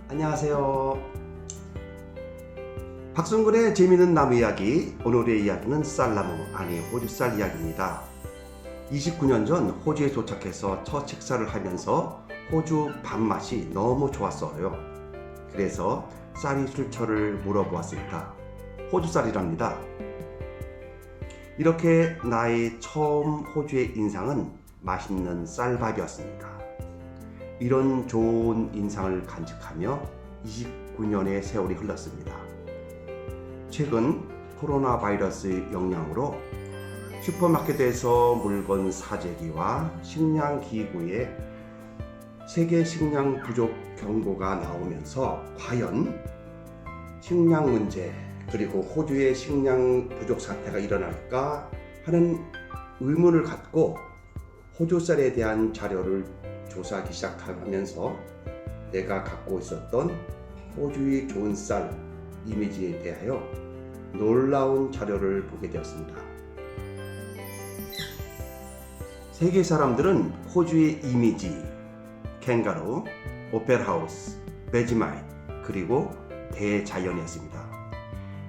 안녕하세요. 박성근의 재미있는 나무 이야기. 오늘의 이야기는 쌀나무, 아니 호주쌀 이야기입니다. 29년 전 호주에 도착해서 첫 식사를 하면서 호주 밥맛이 너무 좋았어요. 그래서 쌀이 출처를 물어보았습니다. 호주쌀이랍니다. 이렇게 나의 처음 호주의 인상은 맛있는 쌀밥이었습니다. 이런 좋은 인상을 간직하며 29년의 세월이 흘렀습니다. 최근 코로나 바이러스의 영향으로 슈퍼마켓에서 물건 사재기와 식량기구에 세계 식량 부족 경고가 나오면서 과연 식량 문제 그리고 호주의 식량 부족 사태가 일어날까 하는 의문을 갖고 호주쌀에 대한 자료를 조사하기 시작하면서 내가 갖고 있었던 호주의 좋은 쌀 이미지에 대하여 놀라운 자료를 보게 되었습니다. 세계 사람들은 호주의 이미지, 캥거루, 오페라하우스, 베지마이트, 그리고 대자연이었습니다.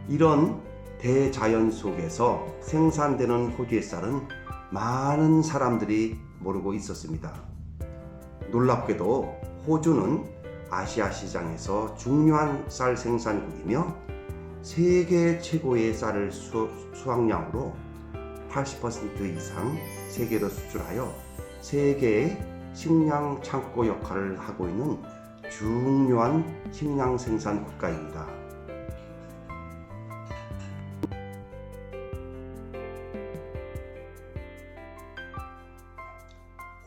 이런 대자연 속에서 생산되는 호주의 쌀은 많은 사람들이 모르고 있었습니다. 놀랍게도 호주는 아시아 시장에서 중요한 쌀 생산국이며 세계 최고의 쌀을 수확량으로 80% 이상 세계로 수출하여 세계의 식량 창고 역할을 하고 있는 중요한 식량 생산 국가입니다.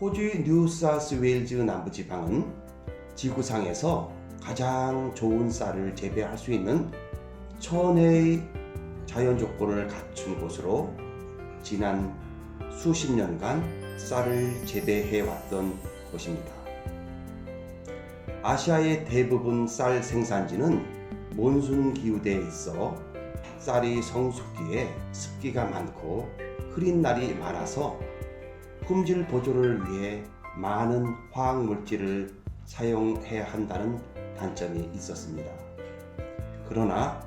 호주의 뉴사우스웨일즈 남부지방은 지구상에서 가장 좋은 쌀을 재배할 수 있는 천혜의 자연 조건을 갖춘 곳으로 지난 수십 년간 쌀을 재배해 왔던 곳입니다. 아시아의 대부분 쌀 생산지는 몬순 기후대에 있어 쌀이 성숙기에 습기가 많고 흐린 날이 많아서 품질 보존을 위해 많은 화학 물질을 사용해야 한다는 단점이 있었습니다. 그러나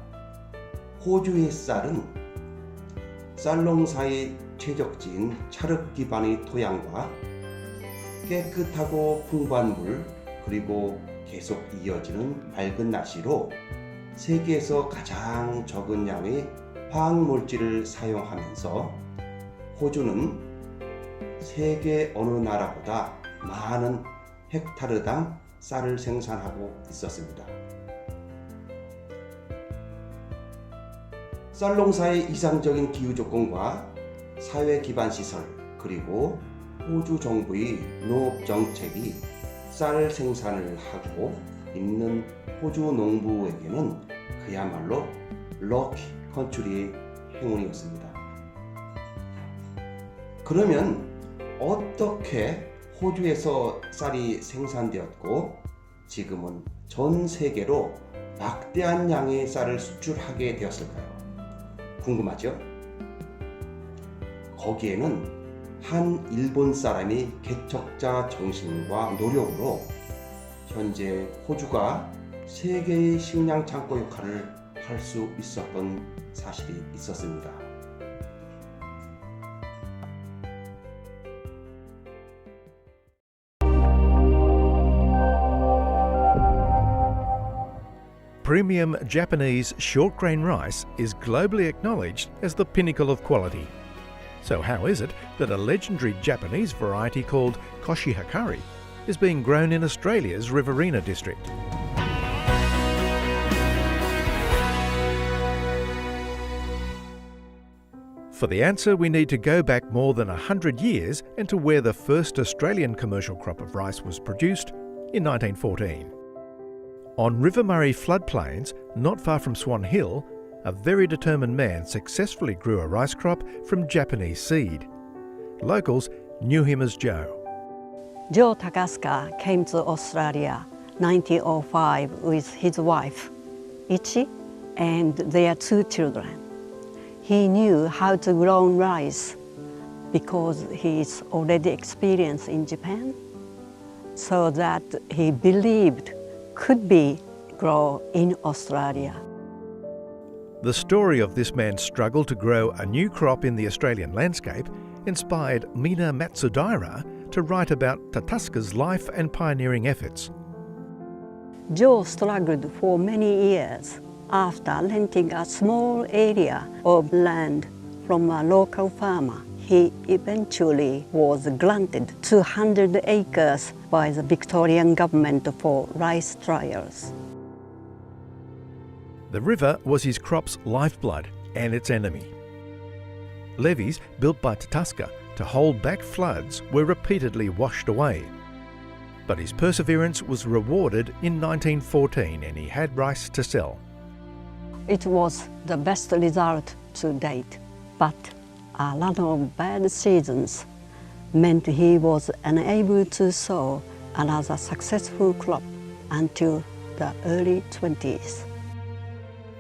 호주의 쌀은 쌀농사의 최적지인 찰흙 기반의 토양과 깨끗하고 풍부한 물 그리고 계속 이어지는 맑은 날씨로 세계에서 가장 적은 양의 화학 물질을 사용하면서 호주는 세계 어느 나라보다 많은 헥타르당 쌀을 생산하고 있었습니다. 쌀 농사의 이상적인 기후 조건과 사회 기반 시설 그리고 호주 정부의 농업 정책이 쌀 생산을 하고 있는 호주 농부에게는 그야말로 럭키 컨트리의 행운이었습니다. 그러면 어떻게 호주에서 쌀이 생산되었고 지금은 전 세계로 막대한 양의 쌀을 수출하게 되었을까요? 궁금하죠? 거기에는 한 일본 사람이 개척자 정신과 노력으로 현재 호주가 세계의 식량 창고 역할을 할 수 있었던 사실이 있었습니다. Premium Japanese short grain rice is globally acknowledged as the pinnacle of quality. So how is it that a legendary Japanese variety called Koshihakari is being grown in Australia's Riverina district? For the answer, we need to go back more than 100 years and to where the first Australian commercial crop of rice was produced in 1914. On River Murray floodplains, not far from Swan Hill, a very determined man successfully grew a rice crop from Japanese seed. Locals knew him as Joe. Joe Takaska came to Australia 1905 with his wife, Ichi, and their 2 children. He knew how to grow rice because he's already experienced in Japan, so that he believed could be grow in Australia. The story of this man's struggle to grow a new crop in the Australian landscape inspired Mina Matsudaira to write about Tataska's life and pioneering efforts. Joe struggled for many years. After renting a small area of land from a local farmer, he eventually was granted 200 acres by the Victorian government for rice trials. The river was his crop's lifeblood and its enemy. Levees built by Tataska to hold back floods were repeatedly washed away. But his perseverance was rewarded in 1914 and he had rice to sell. It was the best result to date, but a lot of bad seasons meant he was unable to sow another successful crop until the early 20s.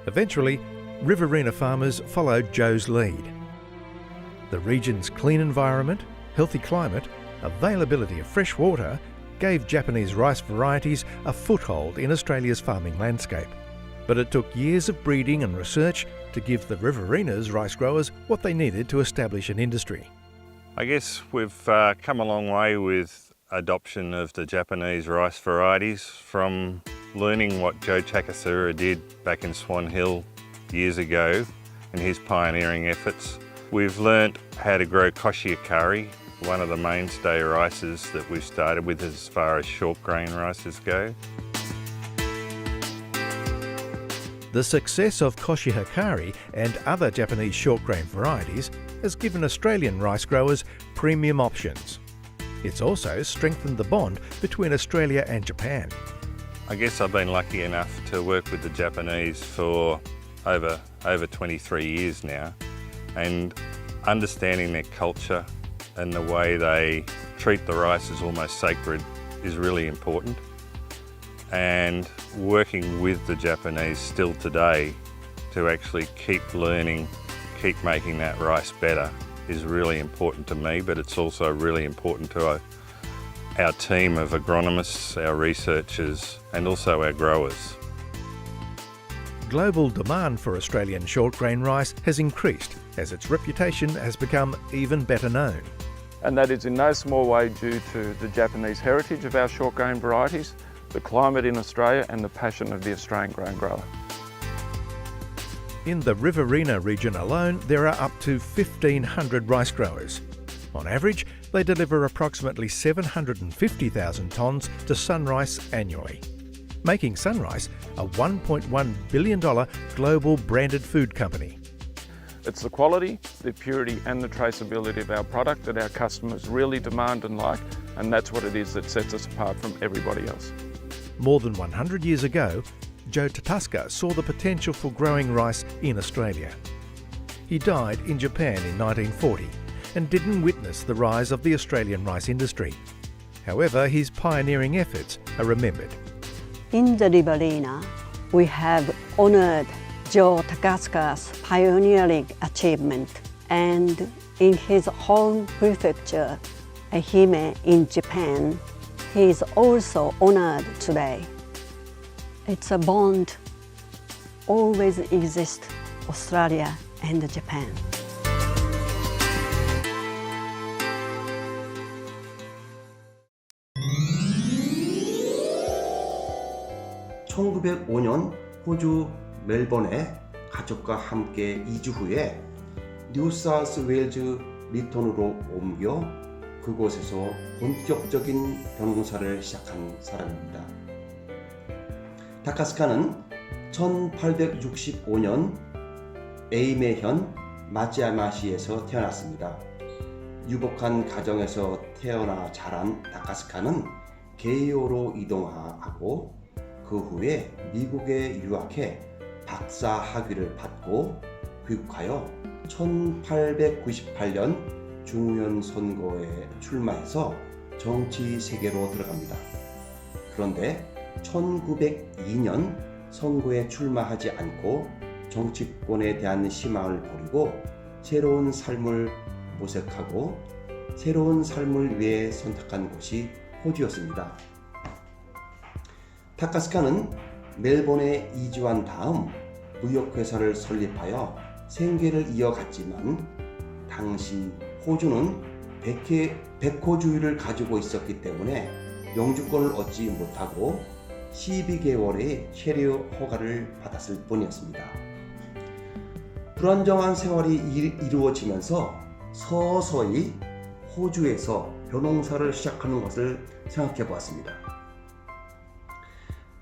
Eventually, Riverina farmers followed Joe's lead. The region's clean environment, healthy climate, availability of fresh water gave Japanese rice varieties a foothold in Australia's farming landscape. But it took years of breeding and research to give the Riverina's rice growers what they needed to establish an industry. I guess we've come a long way with adoption of the Japanese rice varieties, from learning what Joe Takasura did back in Swan Hill years ago and his pioneering efforts. We've learnt how to grow Koshihikari, one of the mainstay rices that we've started with as far as short grain rices go. The success of Koshihikari and other Japanese short grain varieties has given Australian rice growers premium options. It's also strengthened the bond between Australia and Japan. I guess I've been lucky enough to work with the Japanese for over 23 years now, and understanding their culture and the way they treat the rice as almost sacred is really important. And working with the Japanese still today to actually keep learning, keep making that rice better is really important to me, but it's also really important to our team of agronomists, our researchers, and also our growers. Global demand for Australian short grain rice has increased as its reputation has become even better known. And that is in no small way due to the Japanese heritage of our short grain varieties, the climate in Australia and the passion of the Australian grain grower. In the Riverina region alone, there are up to 1,500 rice growers. On average, they deliver approximately 750,000 tonnes to SunRice annually, making SunRice a $1.1 billion global branded food company. It's the quality, the purity and the traceability of our product that our customers really demand and like, and that's what it is that sets us apart from everybody else. More than 100 years ago, Joe Tataska saw the potential for growing rice in Australia. He died in Japan in 1940 and didn't witness the rise of the Australian rice industry. However, his pioneering efforts are remembered. In the Riverina, we have honoured Joe Takaska's pioneering achievement, and in his home prefecture, Ehime in Japan, he is also honoured today. It's a bond always exists, Australia and Japan. (1905년) 호주 멜번에 가족과 함께 이주 후에 뉴사우스웨일즈 리턴으로 옮겨 그곳에서 본격적인 벼농사를 시작한 사람입니다. 타카스카는 1865년 에이메현 마츠야마시에서 태어났습니다. 유복한 가정에서 태어나 자란 타카스카는 게이오로 이동하고 그 후에 미국에 유학해 박사 학위를 받고 귀국하여 1898년 중의원 선거에 출마해서 정치 세계로 들어갑니다. 그런데 1902년 선거에 출마하지 않고 정치권에 대한 희망을 버리고 새로운 삶을 모색하고 새로운 삶을 위해 선택한 곳이 호주였습니다. 타카스카는 멜번에 이주한 다음 무역회사를 설립하여 생계를 이어갔지만 당시 호주는 백호주의를 가지고 있었기 때문에 영주권을 얻지 못하고 12개월의 체류 허가를 받았을 뿐이었습니다. 불안정한 생활이 이루어지면서 서서히 호주에서 벼농사를 시작하는 것을 생각해 보았습니다.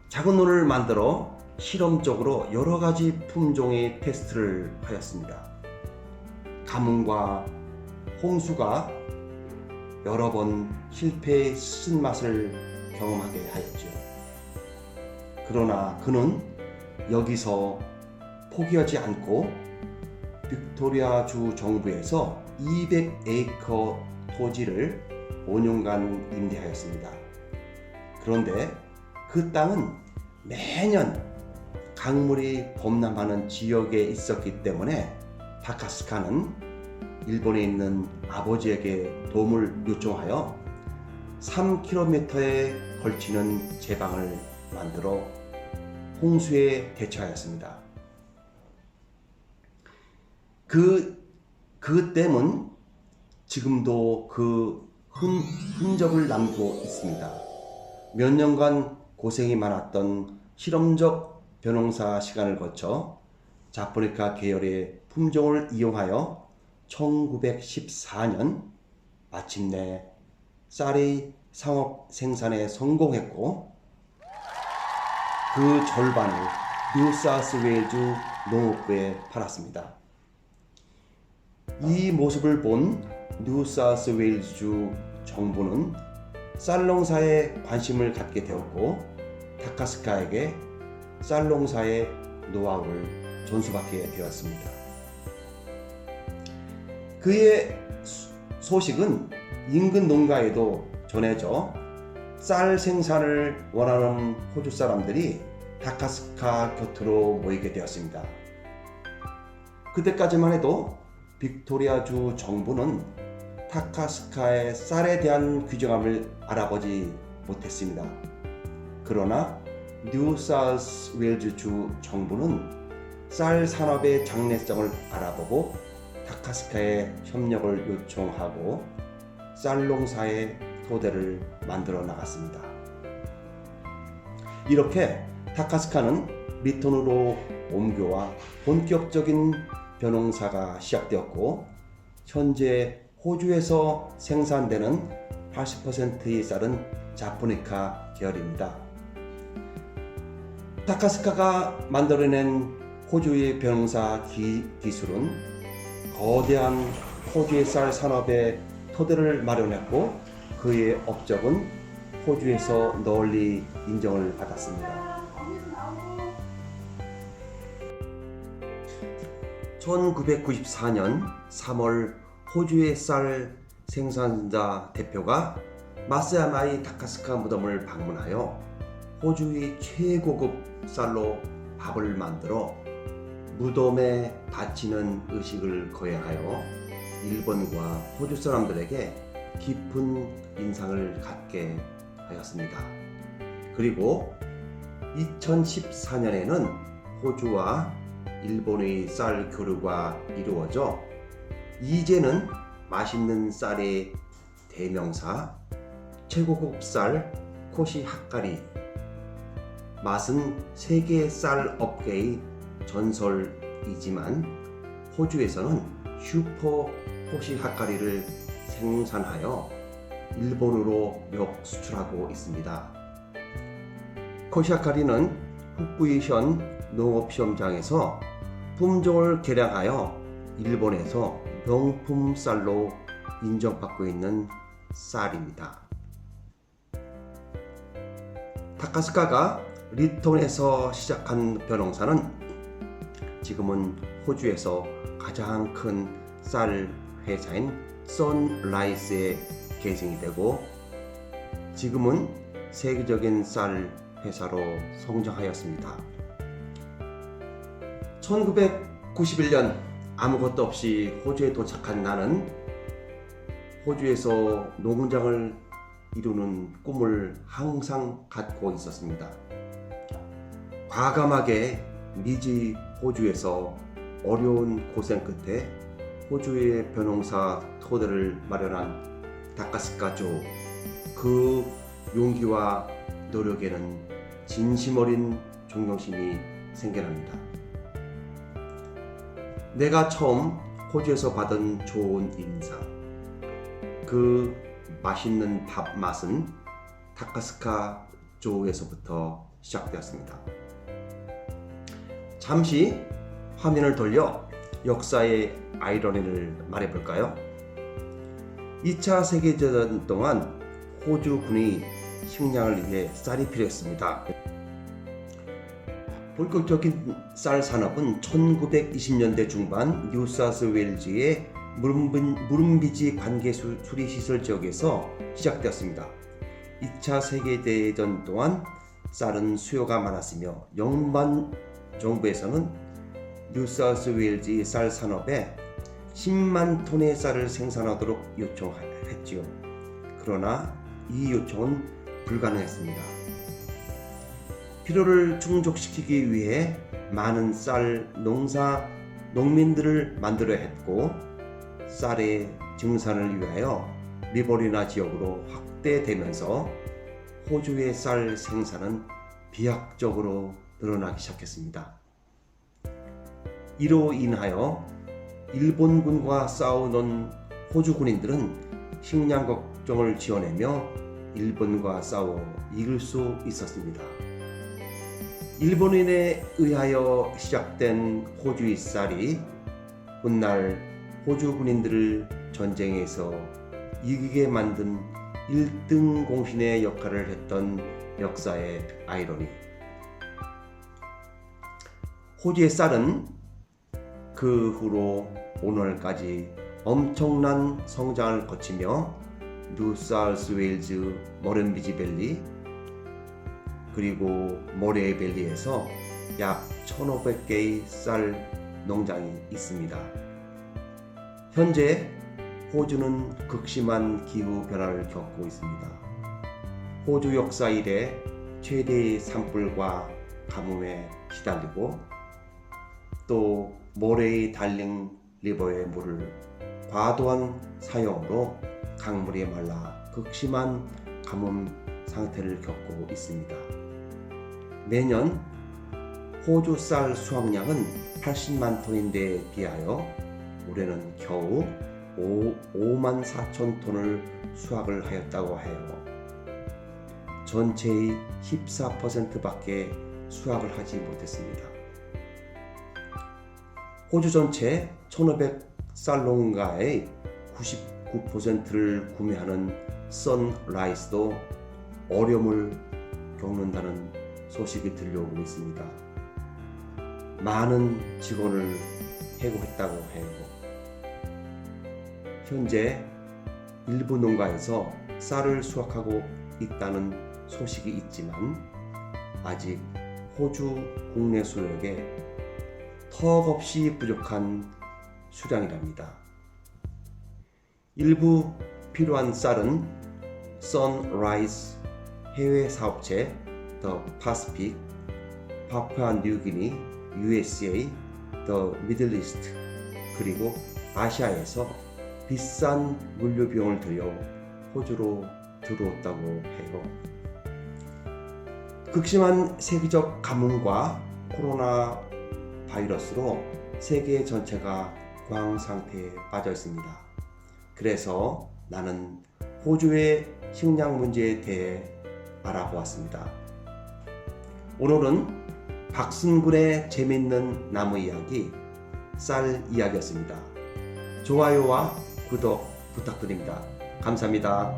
작은 논을 만들어 실험적으로 여러 가지 품종의 테스트를 하였습니다. 가뭄과 홍수가 여러 번 실패의 쓴맛을 경험하게 하였죠. 그러나 그는 여기서 포기하지 않고 빅토리아주 정부에서 200에이커 토지를 5년간 임대하였습니다. 그런데 그 땅은 매년 강물이 범람하는 지역에 있었기 때문에 타카스카는 일본에 있는 아버지에게 도움을 요청하여 3km에 걸치는 제방을 만들어 홍수에 대처하였습니다. 그 댐은 지금도 그 흔적을 남기고 있습니다. 몇 년간 고생이 많았던 실험적 벼농사 시간을 거쳐 자포니카 계열의 품종을 이용하여 1914년 마침내 쌀의 상업 생산에 성공했고 그 절반을 뉴사우스웨일즈 농업부에 팔았습니다. 이 모습을 본 뉴사우스웨일즈 정부는 쌀 농사에 관심을 갖게 되었고 타카스카에게 쌀 농사의 노하우를 전수받게 되었습니다. 그의 소식은 인근 농가에도 전해져 쌀 생산을 원하는 호주 사람들이 타카스카 곁으로 모이게 되었습니다. 그때까지만 해도 빅토리아주 정부는 타카스카의 쌀에 대한 규정함을 알아보지 못했습니다. 그러나 뉴사우스웨일즈주 정부는 쌀 산업의 장래성을 알아보고 타카스카에 협력을 요청하고 쌀 농사의 토대를 만들어 나갔습니다. 이렇게 타카스카는 리턴으로 옮겨와 본격적인 벼농사가 시작되었고 현재 호주에서 생산되는 80%의 쌀은 자포니카 계열입니다. 타카스카가 만들어낸 호주의 벼농사 기술은 거대한 호주의 쌀 산업의 토대를 마련했고 그의 업적은 호주에서 널리 인정을 받았습니다. 1994년 3월 호주의 쌀 생산자 대표가 마스야마이 타카스카 무덤을 방문하여 호주의 최고급 쌀로 밥을 만들어 무덤에 바치는 의식을 거행하여 일본과 호주 사람들에게 깊은 인상을 갖게 하였습니다. 그리고 2014년에는 호주와 일본의 쌀 교류가 이루어져 이제는 맛있는 쌀의 대명사 최고급 쌀 코시하카리 맛은 세계 쌀 업계의 전설이지만 호주에서는 슈퍼 코시하카리를 생산하여 일본으로 몇 수출하고 있습니다. 코시하카리는 후쿠이현 농업시험장에서 품종을 개량하여 일본에서 명품 쌀로 인정받고 있는 쌀입니다. 타카스카가 리턴에서 시작한 벼농사는 지금은 호주에서 가장 큰 쌀 회사인 선라이스에 계승이 되고 지금은 세계적인 쌀 회사로 성장하였습니다. 1991년 아무것도 없이 호주에 도착한 나는 호주에서 농장을 이루는 꿈을 항상 갖고 있었습니다. 과감하게 미지 호주에서 어려운 고생 끝에 호주의 벼농사 토대를 마련한 다카스카조, 그 용기와 노력에는 진심 어린 존경심이 생겨납니다. 내가 처음 호주에서 받은 좋은 인상, 그 맛있는 밥 맛은 다카스카조에서부터 시작되었습니다. 잠시 화면을 돌려 역사의 아이러니를 말해볼까요? 2차 세계대전 동안 호주군이 식량을 위해 쌀이 필요했습니다. 본격적인 쌀 산업은 1920년대 중반 뉴사우스웨일즈의 무름비지 관계 수리 시설 지역에서 시작되었습니다. 2차 세계대전 동안 쌀은 수요가 많았으며 연방 정부에서는 뉴사우스웨일즈 쌀 산업에 10만 톤의 쌀을 생산하도록 요청했지요. 그러나 이 요청은 불가능했습니다. 필요를 충족시키기 위해 많은 쌀 농민들을 만들어야 했고, 쌀의 증산을 위하여 리버리나 지역으로 확대되면서 호주의 쌀 생산은 비약적으로 늘어나기 시작했습니다. 이로 인하여 일본군과 싸우던 호주 군인들은 식량 걱정을 지어내며 일본과 싸워 이길 수 있었습니다. 일본인에 의하여 시작된 호주의 쌀이 훗날 호주 군인들을 전쟁에서 이기게 만든 1등 공신의 역할을 했던 역사의 아이러니. 호주의 쌀은 그 후로 오늘까지 엄청난 성장을 거치며 뉴사우스웨일즈 머른비지 밸리 그리고 모레이 밸리에서 약 1,500개의 쌀 농장이 있습니다. 현재 호주는 극심한 기후 변화를 겪고 있습니다. 호주 역사 이래 최대의 산불과 가뭄에 시달리고 또 모레이 달링 리버의 물을 과도한 사용으로 강물이 말라 극심한 가뭄 상태를 겪고 있습니다. 매년 호주 쌀 수확량은 80만 톤인데 비하여 올해는 겨우 5만 4천 톤을 수확을 하였다고 해요. 전체의 14%밖에 수확을 하지 못했습니다. 호주 전체 1,500 쌀 농가의 99%를 구매하는 선라이스도 어려움을 겪는다는 소식이 들려오고 있습니다. 많은 직원을 해고했다고 해요. 현재 일부 농가에서 쌀을 수확하고 있다는 소식이 있지만 아직 호주 국내 소력에 턱없이 부족한 수량이랍니다. 일부 필요한 쌀은 선라이즈 해외 사업체 더 파시픽, 파푸아 뉴기니, USA, 더 미들리스트 그리고 아시아에서 비싼 물류 비용을 들여 호주로 들어왔다고 해요. 극심한 세계적 가뭄과 코로나 바이러스로 세계 전체가 공황 상태에 빠져 있습니다. 그래서 나는 호주의 식량 문제에 대해 알아보았습니다. 오늘은 박순근의 재밌는 나무 이야기, 쌀 이야기였습니다. 좋아요와 구독 부탁드립니다. 감사합니다.